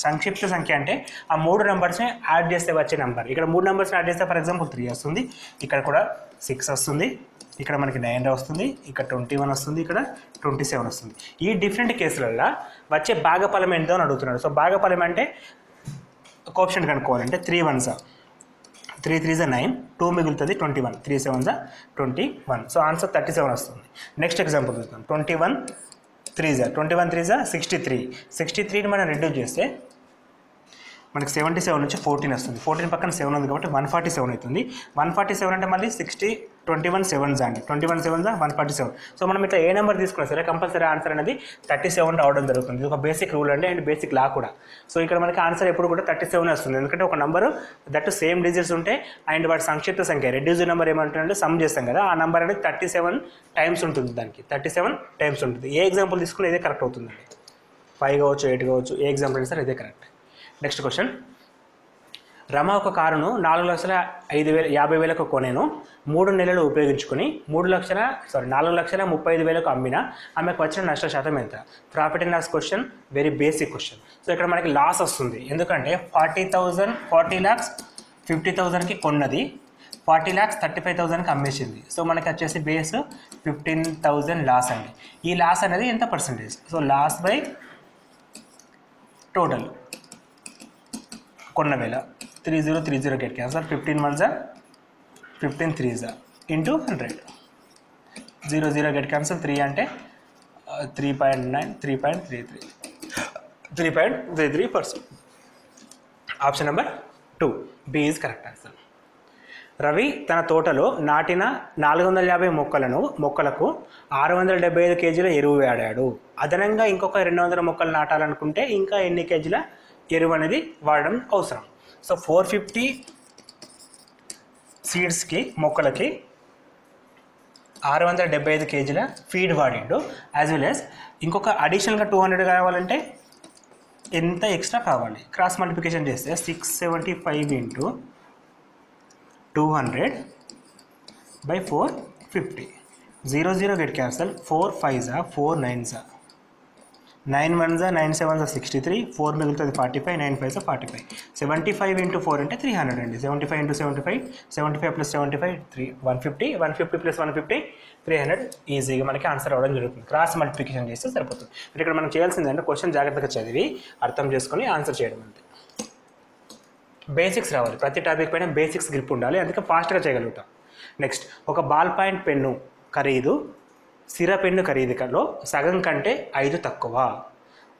సంక్షిప్త సంఖ్య అంటే ఆ 3 నెంబర్స్ని యాడ్ చేస్తే వచ్చే నెంబర్. ఇక్కడ 3 నెంబర్స్ని యాడ్ చేస్తే ఫర్ ఎగ్జాంపుల్ 3 వస్తుంది, ఇక్కడ కూడా 6 వస్తుంది, ఇక్కడ మనకి 9 వస్తుంది, ఇక్కడ 21 వస్తుంది, ఇక్కడ 27 వస్తుంది. ఈ డిఫరెంట్ కేసులలో వచ్చే భాగఫలం ఏంటో అని అడుగుతున్నాడు. సో భాగఫలం అంటే కోఎఫిషియంట్ కనుక్కోవాలంటే 3 1s 3 3s 9, 2 మిగులుతుంది 21, 3 7s 21. సో ఆన్సర్ 37 వస్తుంది. నెక్స్ట్ ఎగ్జాంపుల్ చూద్దాం. 21 3s 63. 63ని మనం రెడ్యూస్ చేస్తే మనకి 77 నుంచి 14 వస్తుంది. 14 పక్కన 7 ఉంది కాబట్టి 147 అవుతుంది. 147 అంటే మళ్ళీ 21 7s అండి. 21 7s 147. సో మనం ఇట్లా ఏ నెంబర్ తీసుకున్నా సరే కంపల్సరీ ఆన్సర్ అనేది 37 రావడం జరుగుతుంది. ఇది ఒక బేసిక్ రూల్ అండి అండ్ బేసిక్ లా కూడా. సో ఇక్కడ మనకి ఆన్సర్ ఎప్పుడు కూడా 37 వస్తుంది. ఎందుకంటే ఒక నెంబరు దట్ సేమ్ డిజిట్స్ ఉంటే అండ్ వాటి సంక్షిప్త సంఖ్య రెడ్యూస్ నెంబర్ ఏమంటుందంటే సమ్ చేస్తాం కదా, ఆ నెంబర్ అనేది 37 టైమ్స్ ఉంటుంది. దానికి 37 టైమ్స్ ఉంటుంది. ఏ ఎగ్జాంపుల్ తీసుకున్నా ఇదే కరెక్ట్ అవుతుందండి. 5 కావచ్చు 8 కావచ్చు, ఏ ఎగ్జాంపుల్ అయినా సరే ఇదే కరెక్ట్. Next question. రమ ఒక కారును 4,50,000 కొనేను 3 నెలలు ఉపయోగించుకుని 4,35,000 అమ్మినా ఆమెకు వచ్చిన నష్ట శాతం ఎంత? Profit and loss question, very basic question. So ఇక్కడ మనకి లాస్ వస్తుంది, ఎందుకంటే 40,50,000కి కొన్నది, 40,35,000కి అమ్మేసింది. సో మనకి వచ్చేసి బేస్ 15,000 లాస్ అండి. ఈ లాస్ అనేది ఎంత percentage? So loss by total కొన్న వేల 3030 get cancel. 15 1 15 3 into 100. 0 get cancel. 3 అంటే 3.9 3.33%. Option number 2 B is correct answer. Ravi తన తోటలో నాటిన 450 మొక్కలకు 675 కేజీల ఎరువు వాడాడు. అదనంగా ఇంకొక 200 మొక్కలు నాటాలనుకుంటే ఇంకా ఎన్ని కేజీల ఎరువు అనేది వాడడం అవసరం? సో 450 సీడ్స్కి మొక్కలకి 675 కేజీల ఫీడ్ వాడిండు. యాజ్ వెల్ యాజ్ ఇంకొక అడిషనల్గా 200 కావాలంటే ఎంత ఎక్స్ట్రా కావాలి? క్రాస్ మల్టిప్లికేషన్ చేస్తే 675 into 200 by 450. 0 get cancel. 4 5s 4 9s 9 1s 9 7s 63. 4 మిగులుతుంది 45. 9 5s 45. 75 into 4 అంటే 300 అండి. 75 into 75 75 plus 75 150. 150 plus 150 300. ఈజీగా మనకి ఆన్సర్ అవ్వడం జరుగుతుంది. క్రాస్ మల్టిప్లికేషన్ చేస్తే సరిపోతుంది. మరి ఇక్కడ మనం చేయాల్సిందంటే క్వశ్చన్ జాగ్రత్తగా చదివి అర్థం చేసుకొని ఆన్సర్ చేయడం అంతే. బేసిక్స్ రావాలి, ప్రతి టాపిక్ పైన బేసిక్స్ గ్రిప్ ఉండాలి, అందుకే ఫాస్ట్గా చేయగలుగుతాం. నెక్స్ట్, ఒక బాల్ పాయింట్ పెన్ను ఖరీదు సిర పెన్ను ఖరీదులో సగం కంటే 5 తక్కువ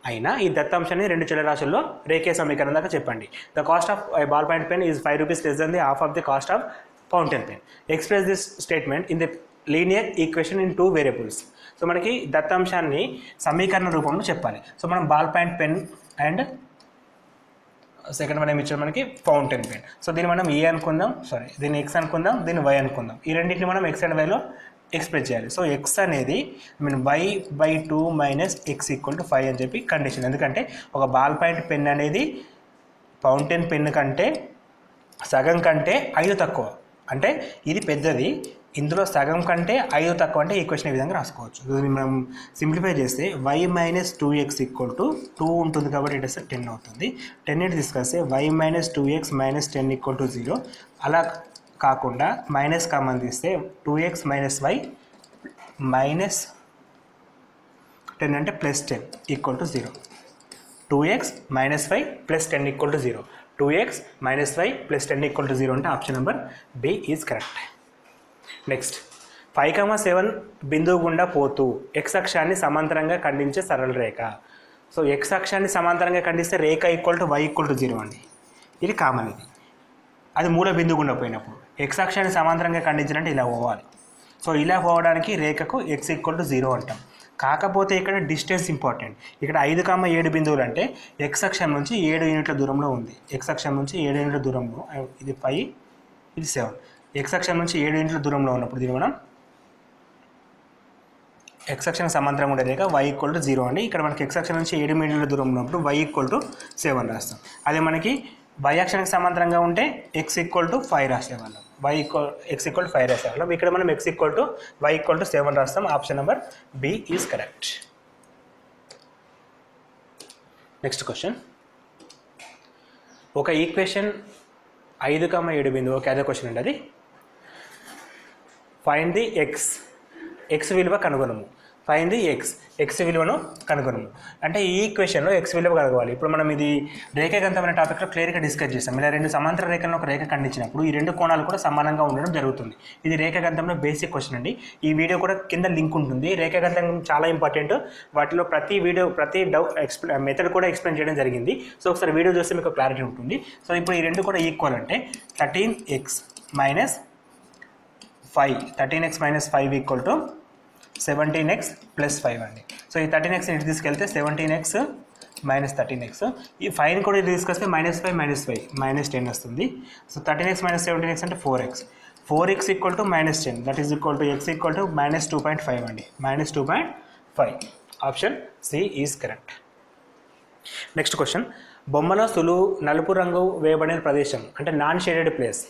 అయినా ఈ దత్తాంశాన్ని 2 చలరాశుల్లో రేఖీయ సమీకరణం దాకా చెప్పండి. The cost of ball point pen is 5 rupees less than the half of the cost of fountain pen. Express this statement in the linear equation in 2 variables. So మనకి దత్తాంశాన్ని సమీకరణ రూపంలో చెప్పాలి. సో మనం ball point pen and second మనం ఇచ్చారు మనకి fountain pen. So దీన్ని మనం ఏ అనుకుందాం, దీన్ని ఎక్స్ అనుకుందాం, దీన్ని వై అనుకుందాం. ఈ రెండింటిని మనం ఎక్స్ అండ్ వైలో ఎక్స్ప్రెస్ చేయాలి. సో ఎక్స్ అనేది y/2 minus X equal to 5 అని చెప్పి కండిషన్. ఎందుకంటే ఒక బాల్ పాయింట్ పెన్ అనేది ఫౌంటైన్ పెన్ కంటే సగం కంటే 5 తక్కువ, అంటే ఇది పెద్దది, ఇందులో సగం కంటే 5 తక్కువ అంటే ఈక్వేషన్ ఈ విధంగా రాసుకోవచ్చు. దీన్ని మనం సింప్లిఫై చేస్తే y - 2x ఈక్వల్ టు 2 ఉంటుంది కాబట్టి ఇట్ 10 అవుతుంది. 10 ఇటు తీసుకొస్తే y - 2x - 10 ఈక్వల్ టు 0. అలా కాకుండా మైనస్ కామన్ తీస్తే 2x - y మైనస్ 10 అంటే plus 10 equal to 0. 2x - y plus 10 equal to 0. 2x - y plus 10 equal to 0 అంటే option number B is correct. Next, 5,7 బిందువు గుండా పోతూ ఎక్స్ అక్షాన్ని సమాంతరంగా ఖండించే సరళ రేఖ. సో ఎక్స్ అక్షాన్ని సమాంతరంగా ఖండిస్తే రేఖ equal to y equal to 0 అండి. ఇది కామన్, అది మూల బిందువు గుండా పోయినప్పుడు. ఎక్స్ అక్షాన్ని సమాంతరంగా ఖండించాలంటే ఇలా పోవాలి. సో ఇలా పోవడానికి రేఖకు x ఈక్వల్ టు 0 అంటాం. కాకపోతే ఇక్కడ డిస్టెన్స్ ఇంపార్టెంట్. ఇక్కడ 5,7 బిందువులు అంటే ఎక్స్ అక్షం నుంచి 7 యూనిట్ల దూరంలో ఉంది. ఎక్స్ అక్షం నుంచి 7 యూనిట్ల దూరంలో, ఇది 5 ఇది 7. ఎక్స్ అక్షం నుంచి 7 యూనిట్ల దూరంలో ఉన్నప్పుడు దీన్ని మనం ఎక్స్ అక్షం సమాంతరంగా ఉండే రేఖ y ఈక్వల్ టు 0 అండి. ఇక్కడ మనకి ఎక్స్ అక్షం నుంచి 7 యూనిట్ల దూరంలో ఉన్నప్పుడు y ఈక్వల్ టు 7 రాస్తాం. అదే మనకి y అక్షానికి సమాంతరంగా ఉంటే x ఈక్వల్ టు 5 రాసేవాళ్ళం, x ఈక్వల్ టు 5 రాసేవాళ్ళం. ఇక్కడ మనం x equal to y equal to 7 రాస్తాం. Option number B is correct. Next question, ఒక ఈక్వేషన్ 5,7 బిందువు ఒక అదే క్వశ్చన్ అండి. అది ఫైండ్ ది x విలువ కనుగొనము. ఫైండ్ ది x విలువను కనుగొనము అంటే ఈ ఈక్వేషన్లో x విలువ కనుగొవాలి. ఇప్పుడు మనం ఇది రేఖాగంతం అనే టాపిక్లో క్లియర్గా డిస్కస్ చేస్తాం. ఇలా 2 సమాంతర రేఖలను ఒక రేఖ ఖండించినప్పుడు ఈ 2 కోణాలు కూడా సమానంగా ఉండడం జరుగుతుంది. ఇది రేఖాగంతంలో బేసిక్ క్వశ్చన్ అండి. ఈ వీడియో కూడా కింద లింక్ ఉంటుంది. రేఖాగంతం చాలా ఇంపార్టెంట్. వాటిలో ప్రతి మెథడ్ కూడా ఎక్స్ప్లెయిన్ చేయడం జరిగింది. సో ఒకసారి వీడియో చూస్తే మీకు క్లారిటీ ఉంటుంది. సో ఇప్పుడు ఈ 2 కూడా ఈక్వల్ అంటే 13x - 5 ఈక్వల్ టు 17x + 5 అండి. సో ఈ 13x ఇటు తీసుకెళ్తే 17x - 13x. ఈ 5 కూడా ఇటు తీసుకొస్తే -5 - 5 -10 వస్తుంది. సో 13x - 17x అంటే 4x. 4x equal to -10, that is equal to x equal to -2.5 అండి. -2.5. Option C is correct. Next question, బొమ్మలో నలుపు రంగు వేయబడిన ప్రదేశం అంటే నాన్ షేడెడ్ ప్లేస్,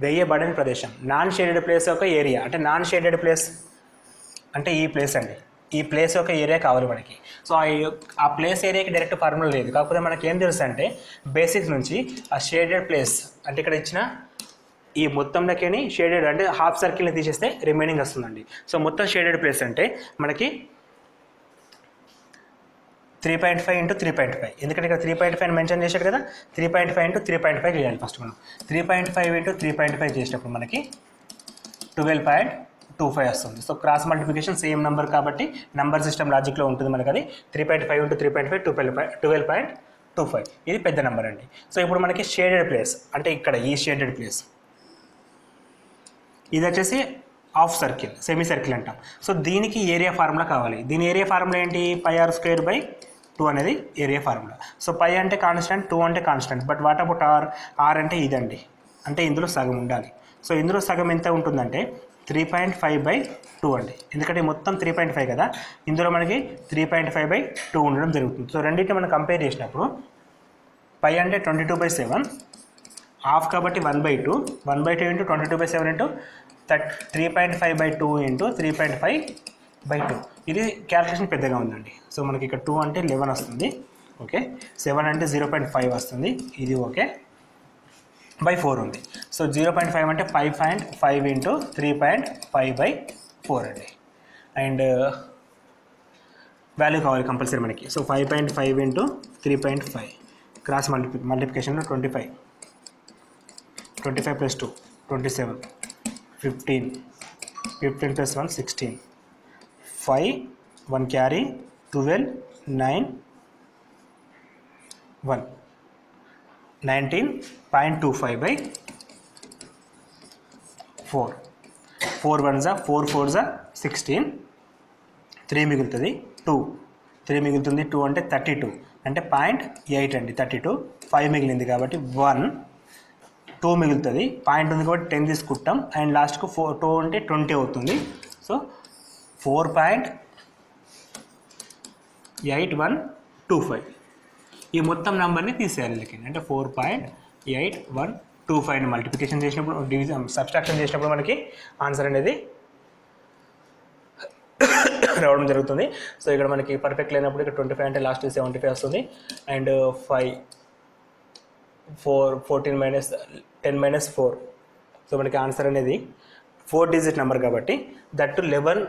వేయబడిన ప్రదేశం. నాన్ షేడెడ్ ప్లేస్ యొక్క ఏరియా అంటే నాన్ షేడెడ్ ప్లేస్ అంటే ఈ ప్లేస్ అండి. ఈ ప్లేస్ యొక్క ఏరియా కావాలి మనకి. సో ఆ ప్లేస్ ఏరియాకి డైరెక్ట్ ఫార్ములా లేదు, కాకపోతే మనకి ఏం తెలుసు అంటే బేసిక్స్ నుంచి ఆ షేడెడ్ ప్లేస్ అంటే ఇక్కడ ఇచ్చిన ఈ మొత్తంలోకి షేడెడ్ అంటే హాఫ్ సర్కిల్ని తీసేస్తే రిమైనింగ్ వస్తుందండి. సో మొత్తం షేడెడ్ ప్లేస్ అంటే మనకి 3.5 × 3.5, ఎందుకంటే ఇక్కడ 3.5 మెన్షన్ చేశాడు కదా, 3.5 × 3.5 చేయాలి ఫస్ట్ మనం. 3.5 × 3.5 చేసినప్పుడు మనకి 12.25 వస్తుంది. So cross multiplication same number కాబట్టి నెంబర్ సిస్టమ్ లాజిక్లో ఉంటుంది మనకి. అది 3.5 × 3.5 12.25. ఇది పెద్ద నెంబర్ అండి. సో ఇప్పుడు మనకి షేడెడ్ ప్లేస్ అంటే ఇక్కడ ఈ షేడెడ్ ప్లేస్ ఇది వచ్చేసి హాఫ్ సర్కిల్, సెమీ సర్కిల్ అంటాం. సో దీనికి ఏరియా ఫార్ములా కావాలి. దీని ఏరియా ఫార్ములా ఏంటి? πr² / 2 అనేది ఏరియా ఫార్ములా. సో π అంటే కాన్స్టెంట్, 2 అంటే constant. But what about r? r అంటే ఇదండి, అంటే ఇందులో సగం ఉండాలి. సో ఇందులో సగం ఎంత ఉంటుందంటే 3.5/2 అండి, ఎందుకంటే మొత్తం 3.5 కదా, ఇందులో మనకి 3.5/2 ఉండడం జరుగుతుంది. సో రెండింటిని మనం కంపేర్ చేసినప్పుడు π అంటే 22/7, హాఫ్ కాబట్టి 1/2, 1/2 × 22/7 × 3.5/2 × 3.5/2. ఇది క్యాల్కులేషన్ పెద్దగా ఉందండి. సో మనకి ఇక్కడ 2 అంటే 11 వస్తుంది, ఓకే. 7 అంటే 0.5 వస్తుంది, ఇది ఓకే. /4 ఉంది. సో 0.5 అంటే 5.5 × 3.5/4 అండి. అండ్ వాల్యూ కావాలి కంపల్సరీ మనకి. సో 5.5 × 3.5 క్రాస్ మల్టిప్లికేషన్లో 25 + 2 27, 15 + 1 16, 5 1 క్యారీ 12 9 1 19.25/4. 4 1s 4 4s 16, 3 మిగులుతుంది 2, 3 మిగులుతుంది 2 అంటే 32 అంటే 0.8 అండి. 32, 5 మిగిలింది కాబట్టి 1, 2 మిగులుతుంది, పాయింట్ ఉంది కాబట్టి 10 తీసుకుంటాం. అండ్ లాస్ట్కు 2 అంటే 20 అవుతుంది. సో 4.8125 ఈ మొత్తం నెంబర్ని తీసేయాలి లెక్కని. అంటే 4.8125 మల్టిప్లికేషన్ చేసినప్పుడు, డివిజన్ సబ్స్ట్రాక్షన్ చేసినప్పుడు మనకి ఆన్సర్ అనేది రావడం జరుగుతుంది. సో ఇక్కడ మనకి పర్ఫెక్ట్ లేనప్పుడు ఇక్కడ 25 అంటే లాస్ట్ 75 వస్తుంది. అండ్ 5 4 14 - 10 - 4. సో మనకి ఆన్సర్ అనేది 4 డిజిట్ నెంబర్ కాబట్టి దట్ 11,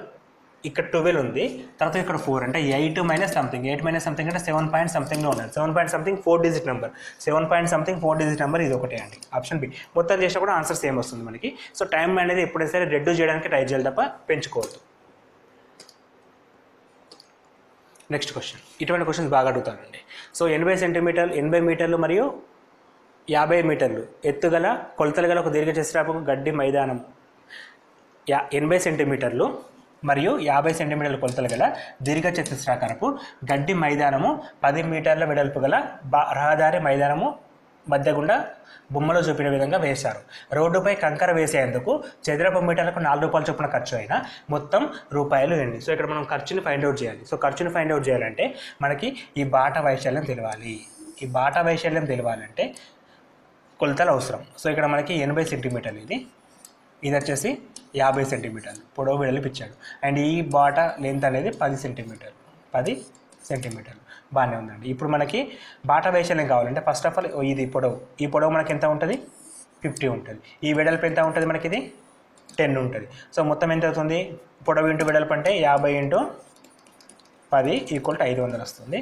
ఇక్కడ 12 ఉంది, తర్వాత ఇక్కడ 4 అంటే 8 - సంథింగ్, 8 - సంథింగ్ అంటే 7 పాయింట్ సంథింగ్లో ఉన్నది. 7 point something 4 digit number, 7 point something 4 digit number, ఇది ఒకటే అండి. Option B. మొత్తం చేసినా కూడా ఆన్సర్ సేమ్ వస్తుంది మనకి. సో టైం అనేది ఎప్పుడైనా సరే రెడ్యూస్ చేయడానికి ట్రై చేయాలి తప్ప పెంచుకోవద్దు. నెక్స్ట్ క్వశ్చన్, ఇటువంటి క్వశ్చన్స్ బాగా అడుగుతానండి. సో 80 సెంటీమీటర్లు, 80 మీటర్లు మరియు 50 మీటర్లు ఎత్తుగల కొలతలు గల ఒక దీర్ఘచతురస్రాకారపు గడ్డి మైదానం, 80 సెంటీమీటర్లు మరియు 50 సెంటీమీటర్ల కొలతలు గల దీర్ఘచతురస్రాకారపు గడ్డి మైదానము 10 మీటర్ల వెడల్పు గల రహదారి మైదానము మధ్య గుండా బొమ్మలో చూపిన విధంగా వేశారు. రోడ్డుపై కంకర వేసేందుకు చదరపు మీటర్లకు 4 రూపాయల చొప్పున ఖర్చు అయినా మొత్తం రూపాయలు ఎన్ని? సో ఇక్కడ మనం ఖర్చుని ఫైండ్ అవుట్ చేయాలి. సో ఖర్చుని ఫైండ్ అవుట్ చేయాలంటే మనకి ఈ బాట వైశాల్యం తెలియాలి. ఈ బాట వైశాల్యం తెలియాలంటే కొలతలు అవసరం. సో ఇక్కడ మనకి 80 సెంటీమీటర్లు, ఇది వచ్చేసి 50 సెంటీమీటర్లు పొడవు వెడల్పు ఇచ్చాడు. అండ్ ఈ బాట లెంత్ అనేది 10 సెంటీమీటర్లు. బాగానే ఉందండి. ఇప్పుడు మనకి బాట వైశాల్యం కావాలంటే ఫస్ట్ ఆఫ్ ఆల్ ఇది పొడవు, ఈ పొడవు మనకి ఎంత ఉంటుంది? 50 ఉంటుంది. ఈ వెడల్పు ఎంత ఉంటుంది మనకి? ఇది 10 ఉంటుంది. సో మొత్తం ఎంత అవుతుంది? పొడవు ఇంటూ వెడల్పు అంటే 50 × 10 = 500 వస్తుంది.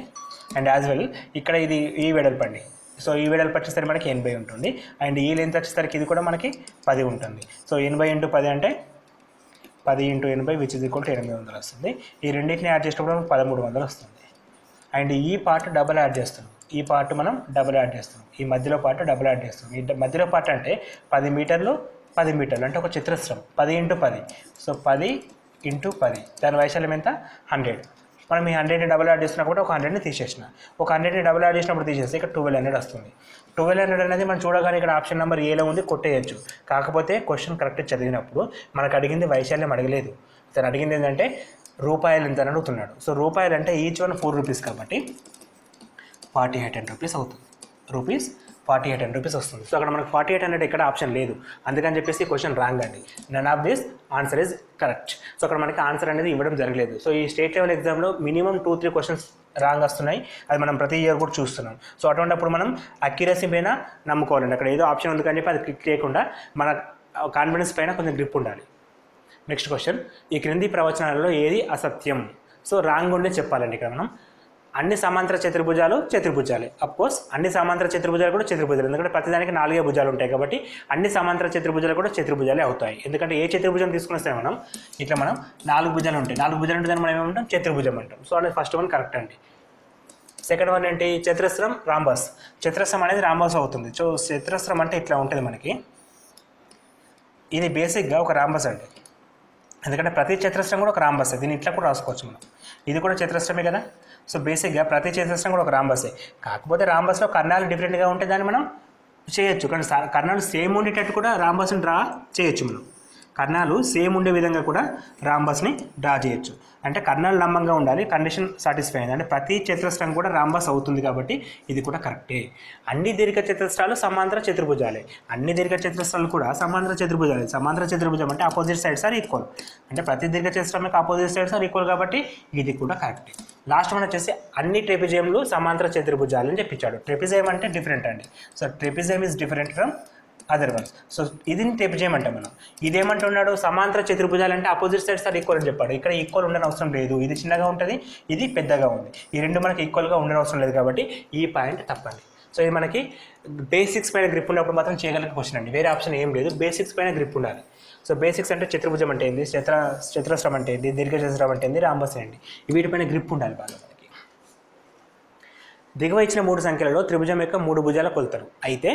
అండ్ యాజ్ వెల్ ఇక్కడ ఇది ఈ వెడల్పు అండి. సో ఈ వెడల్పు వచ్చేసరికి మనకి 80 ఉంటుంది. అండ్ ఈ లెంత్ వచ్చేసరికి ఇది కూడా మనకి 10 ఉంటుంది. సో 80 × 10 అంటే 10 × 80 విచ్ ఇస్ ఈక్వల్ టు 800 వస్తుంది. ఈ రెండింటిని యాడ్ చేసినప్పుడు మనకు 1300 వస్తుంది. అండ్ ఈ పార్ట్ డబల్ యాడ్ చేస్తున్నాం, ఈ పార్ట్ మనం డబల్ యాడ్ చేస్తున్నాం, ఈ మధ్యలో పార్ట్ డబల్ యాడ్ చేస్తున్నాం. ఈ మధ్యలో పార్ట్ అంటే 10 మీటర్లు 10 మీటర్లు అంటే ఒక చతురస్రం 10 × 10. సో 10 × 10 దాని వైశాల్యం ఎంత? 100. మనం ఈ 100ని డబల్ యాడ్ చేసినప్పుడు ఒక 100ని తీసేసిన, ఒక 100ని డబల్ యాడ్ చేసినప్పుడు తీసేస్తే ఇక్కడ 1200 వస్తుంది. 1200 అనేది మనం చూడగానే ఇక్కడ ఆప్షన్ నెంబర్ ఏలో ఉంది, కొట్టేయచ్చు. కాకపోతే క్వశ్చన్ కరెక్ట్ చదివినప్పుడు మనకు అడిగింది వైశాల్యం అడగలేదు, తను అడిగింది ఏంటంటే రూపాయలు ఎంత అని అడుగుతున్నాడు. సో రూపాయలు అంటే ఈచ్ వన్ 4 రూపీస్ కాబట్టి 4800 రూపీస్ అవుతుంది. రూపీస్ 4800 రూపీస్ వస్తుంది. సో అక్కడ మనకు 4800 ఎక్కడ ఆప్షన్ లేదు, అందుకని చెప్పేసి క్వశ్చన్ రాంగ్ అండి. None of this answer is correct. So అక్కడ మనకి ఆన్సర్ అనేది ఇవ్వడం జరగలేదు. సో ఈ స్టేట్ లెవెల్ ఎగ్జామ్లో మినిమం 2-3 క్వశ్చన్స్ రాంగ్ వస్తున్నాయి, అది మనం ప్రతి ఇయర్ కూడా చూస్తున్నాం. సో అటువంటిప్పుడు మనం అక్యురసీ పైన నమ్ముకోవాలండి. అక్కడ ఏదో ఆప్షన్ ఉంది కానీ చెప్పి అది క్లిక్ చేయకుండా మన కాన్ఫిడెన్స్ పైన కొంచెం గ్రిప్ ఉండాలి. నెక్స్ట్ క్వశ్చన్, ఈ క్రింది ప్రవచనాలలో ఏది అసత్యం? సో రాంగ్ ఉండే చెప్పాలండి. ఇక్కడ మనం అన్ని సమాంతర చతుర్భుజాలు చతుర్భుజాలే. అఫ్కోర్స్ అన్ని సమాంతర చతుర్భుజాలు కూడా చతుర్భుజాలు, ఎందుకంటే ప్రతిదానికి 4 భుజాలు ఉంటాయి కాబట్టి అన్ని సమాంతర చతుర్భుజాలు కూడా చతుర్భుజాలే అవుతాయి. ఎందుకంటే ఏ చతుర్భుజం తీసుకుని వస్తే మనం 4 భుజాలు ఉంటాయి. 4 భుజాలు ఉంటే దాన్ని మనం ఏమంటాం? చతుర్భుజం అంటాం. సో అనేది ఫస్ట్ వన్ కరెక్ట్ అండి. సెకండ్ వన్ ఏంటి? చతురస్రం, రాంబస్. చతురస్రం అనేది రాంబస్ అవుతుంది. సో చతురస్రం అంటే ఇట్లా ఉంటుంది మనకి. ఇది బేసిక్గా ఒక రాంబస్ అండి, ఎందుకంటే ప్రతి చతురస్రం కూడా ఒక రాంబస్. దీన్ని ఇట్లా కూడా రాసుకోవచ్చు మనం. ఇది కూడా చతురస్రమే కదా. సో బేసిక్గా ప్రతి చతురస్రం కూడా ఒక రాంబసే. కాకపోతే రాంబస్లో కర్ణాలు డిఫరెంట్గా ఉంటే దాన్ని మనం చేయొచ్చు, కానీ కర్ణాలు సేమ్ ఉండేటట్టు కూడా రాంబస్ని డ్రా చేయొచ్చు. మనం కర్ణాలు సేమ్ ఉండే విధంగా కూడా రాంబస్ని డ్రా చేయొచ్చు. అంటే కర్ణాలు లంబంగా ఉండాలి, కండిషన్ సాటిస్ఫై అయింది. అంటే ప్రతి చతురస్రం కూడా రాంబస్ అవుతుంది కాబట్టి ఇది కూడా కరెక్టే. అన్ని దీర్ఘ చతురస్రాలు సమాంతర చతుర్భుజాలే. అన్ని దీర్ఘ చతురస్రాలు కూడా సమాంతర చతుర్భుజాలే. సమాంతర చతుర్భుజం అంటే ఆపోజిట్ సైడ్స్ ఆర్ ఈక్వల్. అంటే ప్రతి దీర్ఘ చతురస్రానికి ఆపోజిట్ సైడ్స్ ఆర్ ఈక్వల్ కాబట్టి ఇది కూడా కరెక్టే. లాస్ట్ వన్ వచ్చేసి అన్ని ట్రెపిజియంలు సమాంతర చతుర్భుజాలు అని చెప్పించాడు. ట్రెపిజియం అంటే డిఫరెంట్ అండి. So trapezium is different from other once. So ఇది ట్రెపిజియం అంటే మనం ఇదేమంటున్నాడు? సమాంతర చతుర్భుజాలు అంటే ఆపోజిట్ సైడ్స్ ఆర్ ఈక్వల్ అని చెప్పాడు. ఇక్కడ ఈక్వల్ ఉండని అవసరం లేదు. ఇది చిన్నగా ఉంటుంది, ఇది పెద్దగా ఉంది. ఈ రెండు మనకి ఈక్వల్గా ఉండని అవసరం లేదు కాబట్టి ఈ పాయింట్ తప్పండి. సో ఇది మనకి బేసిక్స్ పైన గ్రిప్ ఉన్నప్పుడు మాత్రం చేయగలిగిన క్వశ్చన్ అండి. వేరే ఆప్షన్ ఏం లేదు, బేసిక్స్ పైన గ్రిప్ ఉండాలి. సో బేసిక్స్ అంటే చతుర్భుజం అంటే ఏంది, చతురస్రం అంటే ఏంది, దీర్ఘ చతురస్రం అంటే ఏంది, రాంబస్ ఏంటి, వీటిపైన గ్రిప్ ఉండాలి బాగా మనకి. దిగువ ఇచ్చిన 3 సంఖ్యలలో త్రిభుజం యొక్క 3 భుజాల కొలతలు. అయితే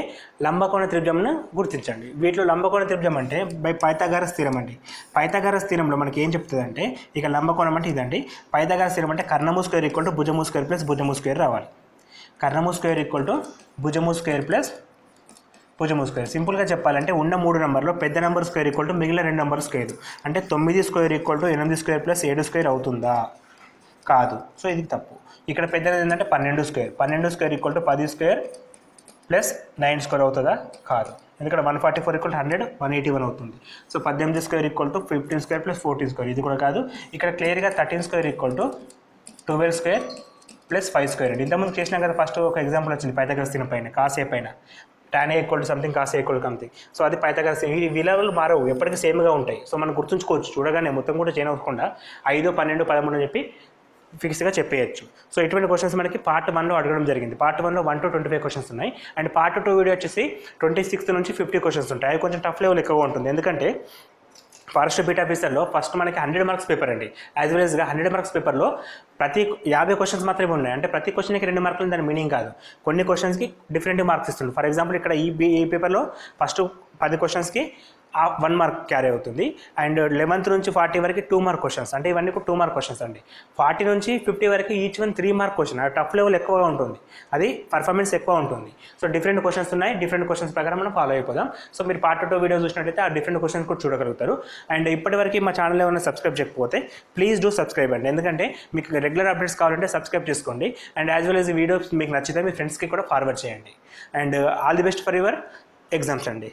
లంబకోణ త్రిభుజంను గుర్తించండి. వీటిలో లంబకోణ త్రిభుజం అంటే బై పైథాగరస్ థీరం అండి. పైథాగరస్ థీరంలో మనకి ఏం చెప్తుందంటే, ఇక లంబకోణం అంటే ఇదండి. పైథాగరస్ థీరం అంటే కర్ణము స్క్వేర్ ఈక్వల్ టు భుజము స్క్వేర్ ప్లస్ భుజము స్క్వేర్ రావాలి. కర్ణము స్క్వేర్ ఈక్వల్ టు భుజము స్క్వేర్ ప్లస్ భుజము స్క్వేర్. సింపుల్గా చెప్పాలంటే ఉన్న 3 నెంబర్లో పెద్ద నెంబర్ స్క్వేర్ ఈక్వల్ టు మిగిలిన 2 నెంబర్ స్క్వేర్. అంటే 9 square equal to 8 square plus 7 square అవుతుందా? కాదు. సో ఇది తప్పు. ఇక్కడ పెద్దది ఏంటంటే 12 square. 12 square equal to 10 square plus 9 square అవుతుందా? కాదు. ఎందుకంటే 144 ఈక్వల్ టు 100, 181 అవుతుంది. So 18 square equal to 15 square plus 14 square, ఇది కూడా కాదు. ఇక్కడ క్లియర్గా 13 square equal to 12 square plus 5 square అండి. ఇంతకుముందు చేసినాం కదా, ఫస్ట్ ఒక ఎగ్జాంపుల్ వచ్చింది పైథాగరస్ థీరం పైన, కాసే పైన tan A equal to something, cos A equal to something. So అది పైథాగరస్. ఈ విలువలు మారవు, ఎప్పటికీ సేమ్గా ఉంటాయి. సో మనం గుర్తుంచుకోవచ్చు, చూడగానే మొత్తం కూడా చేయని అవ్వకుండా 5, 12, 13 అని చెప్పి ఫిక్స్గా చెప్పేయచ్చు. సో ఇటువంటి క్వశ్చన్స్ మనకి పార్ట్ 1లో అడగడం జరిగింది. పార్ట్ 1లో 1 to 25 క్వశ్చన్స్ ఉన్నాయి. అండ్ పార్ట్ 2 వీడియో వచ్చేసి 26 నుంచి 50 క్వశ్చన్స్ ఉంటాయి. అవి కొంచెం టఫ్ లెవెల్ ఎక్కువగా ఉంటుంది, ఎందుకంటే ఫారెస్ట్ బీట్ ఆఫీసర్లో ఫస్ట్ మనకి 100 మార్క్స్ పేపర్ అండి. యాజ్ వెల్ యాజ్గా 100 మార్క్స్ పేపర్లో ప్రతి 50 క్వశ్చన్స్ మాత్రమే ఉన్నాయి. అంటే ప్రతి క్వశ్చన్కి 2 మార్కులు దాని మీనింగ్ కాదు. కొన్ని క్వశ్చన్స్కి డిఫరెంట్ మార్క్స్ ఇస్తుంది. ఫర్ ఎగ్జాంపుల్ ఇక్కడ ఈ పేపర్లో ఫస్ట్ 10 క్వశ్చన్స్కి 1 మార్క్ క్యారీ అవుతుంది. అండ్ 11th నుంచి 40 వరకు 2 మార్క్ క్వశ్చన్స్, అంటే ఇవన్నీ కూడా 2 మార్క్ క్వశ్చన్స్ అండి. 40 నుంచి 50 వరకు ఈచ్ వన్ 3 మార్క్ క్వశ్చన్. అది టఫ్ లెవెల్ ఎక్కువగా ఉంటుంది, అది పర్ఫార్మెన్స్ ఎక్కువ ఉంటుంది. సో డిఫరెంట్ క్వశ్చన్స్ ఉన్నాయి, డిఫరెంట్ క్వశ్చన్స్ ప్రకారం మనం ఫాలో అయిపోదాం. సో మీరు పార్ట్ 2 వీడియో చూసినట్లయితే ఆ డిఫరెంట్ క్వశ్చన్స్ కూడా చూడగలుగుతారు. అండ్ ఇప్పటివరకు మా ఛానల్ ఏమైనా సబ్స్క్రైబ్ చేయకపోతే ప్లీజ్ డూ సబ్స్క్రైబ్ అండి, ఎందుకంటే మీకు రెగ్యులర్ అప్డేట్స్ కావాలంటే సబ్స్క్రైబ్ చేసుకోండి. అండ్ యాజ్ వెల్ యాజ్ ఈ వీడియోస్ మీకు నచ్చితే మీ ఫ్రెండ్స్కి కూడా ఫార్వర్డ్ చేయండి. And all the best for your exams అండి.